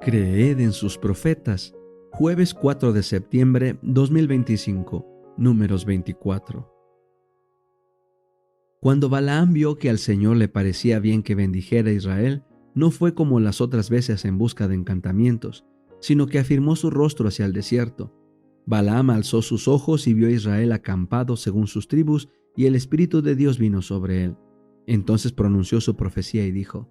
Creed en sus profetas. Jueves 4 de septiembre 2025, Números 24. Cuando Balaam vio que al Señor le parecía bien que bendijera a Israel, no fue como las otras veces en busca de encantamientos, sino que afirmó su rostro hacia el desierto. Balaam alzó sus ojos y vio a Israel acampado según sus tribus, y el Espíritu de Dios vino sobre él. Entonces pronunció su profecía y dijo: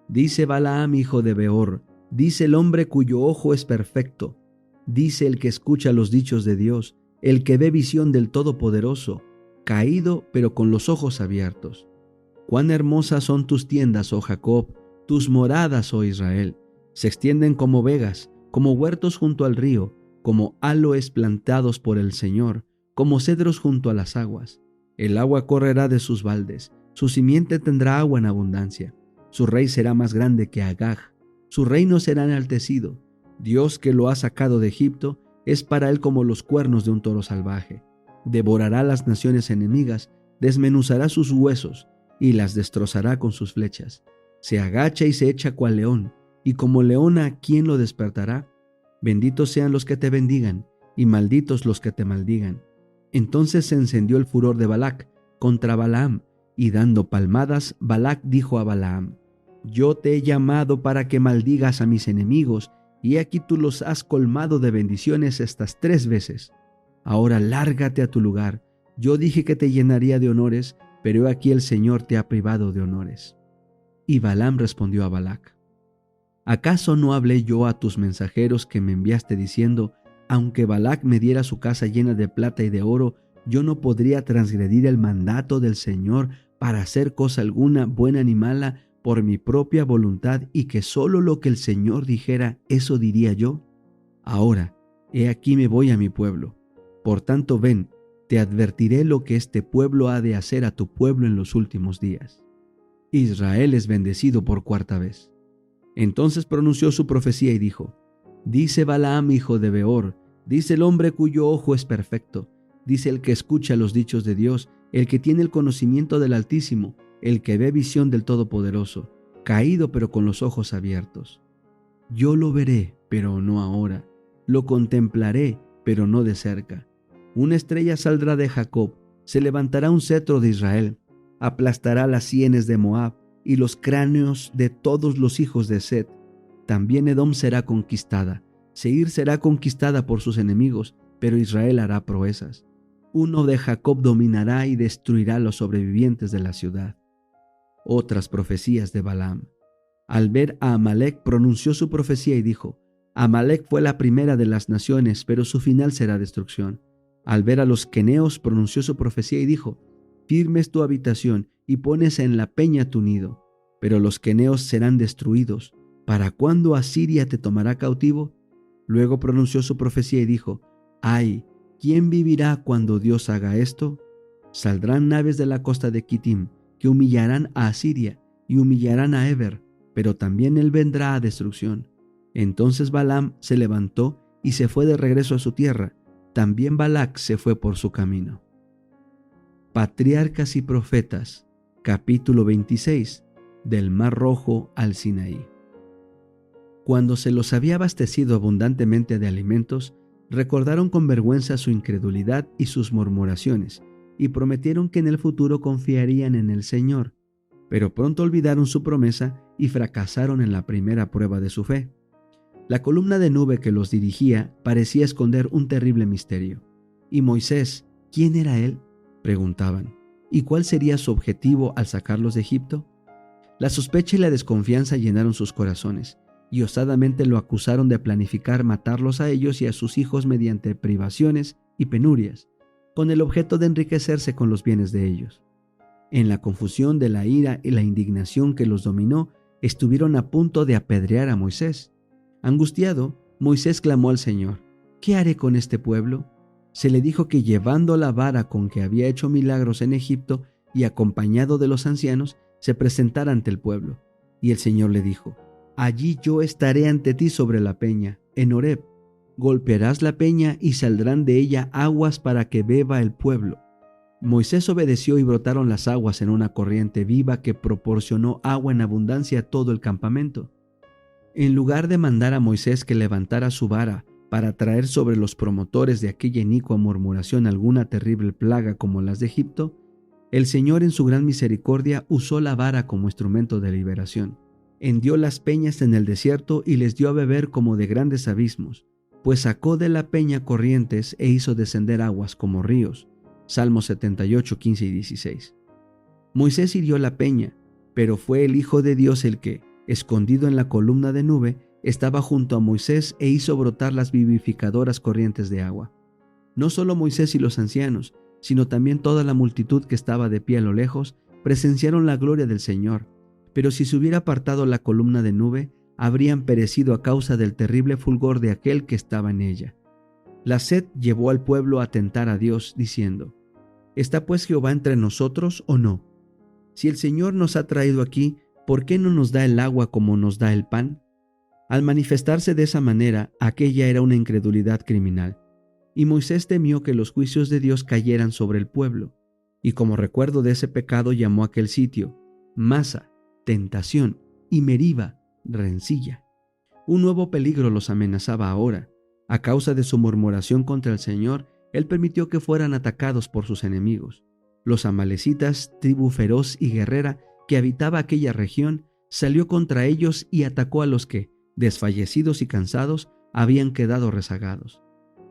Dice Balaam, hijo de Beor, dice el hombre cuyo ojo es perfecto, dice el que escucha los dichos de Dios, el que ve visión del Todopoderoso, caído pero con los ojos abiertos. Cuán hermosas son tus tiendas, oh Jacob, tus moradas, oh Israel. Se extienden como vegas, como huertos junto al río, como aloes plantados por el Señor, como cedros junto a las aguas. El agua correrá de sus baldes, su simiente tendrá agua en abundancia. Su rey será más grande que Agag, su reino será enaltecido. Dios que lo ha sacado de Egipto es para él como los cuernos de un toro salvaje. Devorará las naciones enemigas, desmenuzará sus huesos y las destrozará con sus flechas. Se agacha y se echa cual león, y como leona, ¿quién lo despertará? Benditos sean los que te bendigan, y malditos los que te maldigan. Entonces se encendió el furor de Balac contra Balaam, y dando palmadas, Balac dijo a Balaam: Yo te he llamado para que maldigas a mis enemigos, y aquí tú los has colmado de bendiciones estas 3 veces. Ahora lárgate a tu lugar. Yo dije que te llenaría de honores, pero he aquí el Señor te ha privado de honores. Y Balaam respondió a Balac: ¿Acaso no hablé yo a tus mensajeros que me enviaste diciendo: aunque Balac me diera su casa llena de plata y de oro, yo no podría transgredir el mandato del Señor para hacer cosa alguna, buena ni mala, por mi propia voluntad, y que solo lo que el Señor dijera, eso diría yo? Ahora, he aquí me voy a mi pueblo. Por tanto, ven, te advertiré lo que este pueblo ha de hacer a tu pueblo en los últimos días. Israel es bendecido por 4ª vez. Entonces pronunció su profecía y dijo: Dice Balaam, hijo de Beor, dice el hombre cuyo ojo es perfecto, dice el que escucha los dichos de Dios, el que tiene el conocimiento del Altísimo, el que ve visión del Todopoderoso, caído pero con los ojos abiertos. Yo lo veré, pero no ahora, lo contemplaré, pero no de cerca. Una estrella saldrá de Jacob, se levantará un cetro de Israel, aplastará las sienes de Moab y los cráneos de todos los hijos de Set. También Edom será conquistada, Seir será conquistada por sus enemigos, pero Israel hará proezas. Uno de Jacob dominará y destruirá a los sobrevivientes de la ciudad. Otras profecías de Balaam. Al ver a Amalec pronunció su profecía y dijo: Amalec fue la primera de las naciones, pero su final será destrucción. Al ver a los queneos pronunció su profecía y dijo: Firme es tu habitación y pones en la peña tu nido, pero los queneos serán destruidos. ¿Para cuándo Asiria te tomará cautivo? Luego pronunció su profecía y dijo: Ay, ¿quién vivirá cuando Dios haga esto? Saldrán naves de la costa de Kitim, que humillarán a Asiria y humillarán a Eber, pero también él vendrá a destrucción. Entonces Balaam se levantó y se fue de regreso a su tierra. También Balac se fue por su camino. Patriarcas y Profetas, capítulo 26, del Mar Rojo al Sinaí. Cuando se los había abastecido abundantemente de alimentos, recordaron con vergüenza su incredulidad y sus murmuraciones, y prometieron que en el futuro confiarían en el Señor, pero pronto olvidaron su promesa y fracasaron en la primera prueba de su fe. La columna de nube que los dirigía parecía esconder un terrible misterio. ¿Y Moisés, quién era él?, preguntaban. ¿Y cuál sería su objetivo al sacarlos de Egipto? La sospecha y la desconfianza llenaron sus corazones, y osadamente lo acusaron de planificar matarlos a ellos y a sus hijos mediante privaciones y penurias, con el objeto de enriquecerse con los bienes de ellos. En la confusión de la ira y la indignación que los dominó, estuvieron a punto de apedrear a Moisés. Angustiado, Moisés clamó al Señor: ¿Qué haré con este pueblo? Se le dijo que llevando la vara con que había hecho milagros en Egipto y acompañado de los ancianos, se presentara ante el pueblo. Y el Señor le dijo: Allí yo estaré ante ti sobre la peña, en Horeb. Golpearás la peña y saldrán de ella aguas para que beba el pueblo. Moisés obedeció y brotaron las aguas en una corriente viva que proporcionó agua en abundancia a todo el campamento. En lugar de mandar a Moisés que levantara su vara para traer sobre los promotores de aquella inicua murmuración alguna terrible plaga como las de Egipto, el Señor en su gran misericordia usó la vara como instrumento de liberación. Hendió las peñas en el desierto y les dio a beber como de grandes abismos, pues sacó de la peña corrientes e hizo descender aguas como ríos. Salmos 78, 15 y 16. Moisés hirió la peña, pero fue el Hijo de Dios el que, escondido en la columna de nube, estaba junto a Moisés e hizo brotar las vivificadoras corrientes de agua. No solo Moisés y los ancianos, sino también toda la multitud que estaba de pie a lo lejos, presenciaron la gloria del Señor. Pero si se hubiera apartado la columna de nube, habrían perecido a causa del terrible fulgor de aquel que estaba en ella. La sed llevó al pueblo a tentar a Dios, diciendo: ¿Está pues Jehová entre nosotros o no? Si el Señor nos ha traído aquí, ¿por qué no nos da el agua como nos da el pan? Al manifestarse de esa manera, aquella era una incredulidad criminal. Y Moisés temió que los juicios de Dios cayeran sobre el pueblo, y como recuerdo de ese pecado llamó a aquel sitio Masa, tentación, y Meriba, rencilla. Un nuevo peligro los amenazaba ahora. A causa de su murmuración contra el Señor, Él permitió que fueran atacados por sus enemigos. Los amalecitas, tribu feroz y guerrera que habitaba aquella región, salió contra ellos y atacó a los que, desfallecidos y cansados, habían quedado rezagados.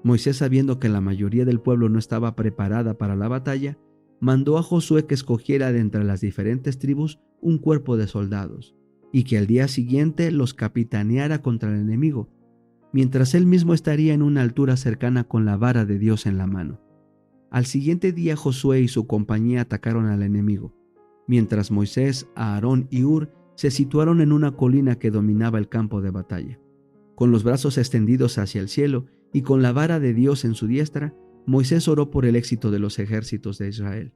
Moisés, sabiendo que la mayoría del pueblo no estaba preparada para la batalla, mandó a Josué que escogiera de entre las diferentes tribus un cuerpo de soldados, y que al día siguiente los capitaneara contra el enemigo, mientras él mismo estaría en una altura cercana con la vara de Dios en la mano. Al siguiente día Josué y su compañía atacaron al enemigo, mientras Moisés, Aarón y Hur se situaron en una colina que dominaba el campo de batalla. Con los brazos extendidos hacia el cielo y con la vara de Dios en su diestra, Moisés oró por el éxito de los ejércitos de Israel.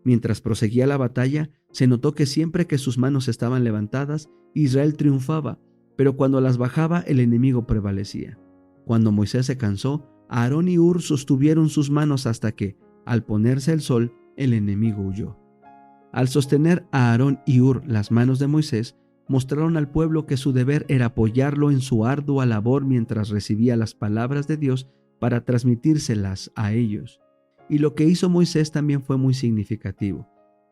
Mientras proseguía la batalla, se notó que siempre que sus manos estaban levantadas, Israel triunfaba, pero cuando las bajaba, el enemigo prevalecía. Cuando Moisés se cansó, Aarón y Hur sostuvieron sus manos hasta que, al ponerse el sol, el enemigo huyó. Al sostener a Aarón y Hur las manos de Moisés, mostraron al pueblo que su deber era apoyarlo en su ardua labor mientras recibía las palabras de Dios para transmitírselas a ellos. Y lo que hizo Moisés también fue muy significativo,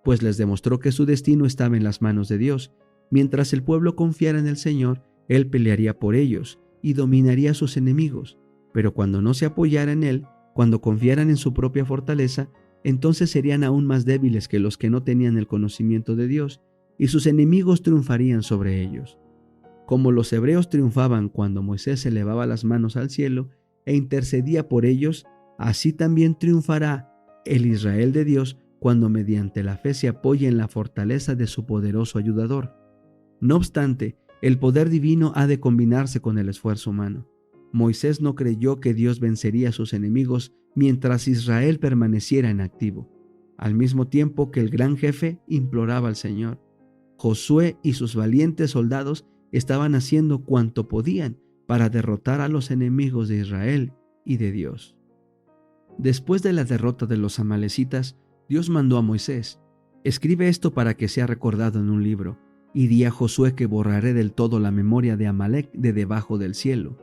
pues les demostró que su destino estaba en las manos de Dios. Mientras el pueblo confiara en el Señor, Él pelearía por ellos y dominaría a sus enemigos. Pero cuando no se apoyara en Él, cuando confiaran en su propia fortaleza, entonces serían aún más débiles que los que no tenían el conocimiento de Dios, y sus enemigos triunfarían sobre ellos. Como los hebreos triunfaban cuando Moisés elevaba las manos al cielo e intercedía por ellos, así también triunfará el Israel de Dios cuando mediante la fe se apoye en la fortaleza de su poderoso ayudador. No obstante, el poder divino ha de combinarse con el esfuerzo humano. Moisés no creyó que Dios vencería a sus enemigos mientras Israel permaneciera inactivo, al mismo tiempo que el gran jefe imploraba al Señor. Josué y sus valientes soldados estaban haciendo cuanto podían para derrotar a los enemigos de Israel y de Dios. Después de la derrota de los amalecitas, Dios mandó a Moisés: escribe esto para que sea recordado en un libro, y di a Josué que borraré del todo la memoria de Amalec de debajo del cielo.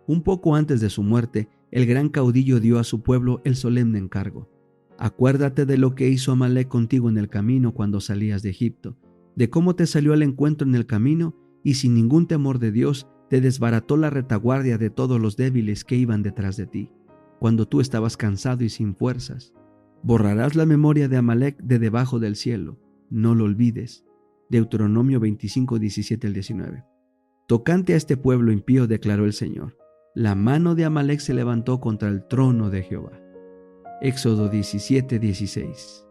Un poco antes de su muerte, el gran caudillo dio a su pueblo el solemne encargo: acuérdate de lo que hizo Amalec contigo en el camino cuando salías de Egipto, de cómo te salió al encuentro en el camino y sin ningún temor de Dios te desbarató la retaguardia de todos los débiles que iban detrás de ti, cuando tú estabas cansado y sin fuerzas. Borrarás la memoria de Amalec de debajo del cielo, no lo olvides. Deuteronomio 25, 17 al 19. Tocante a este pueblo impío, declaró el Señor: la mano de Amalec se levantó contra el trono de Jehová. Éxodo 17, 16.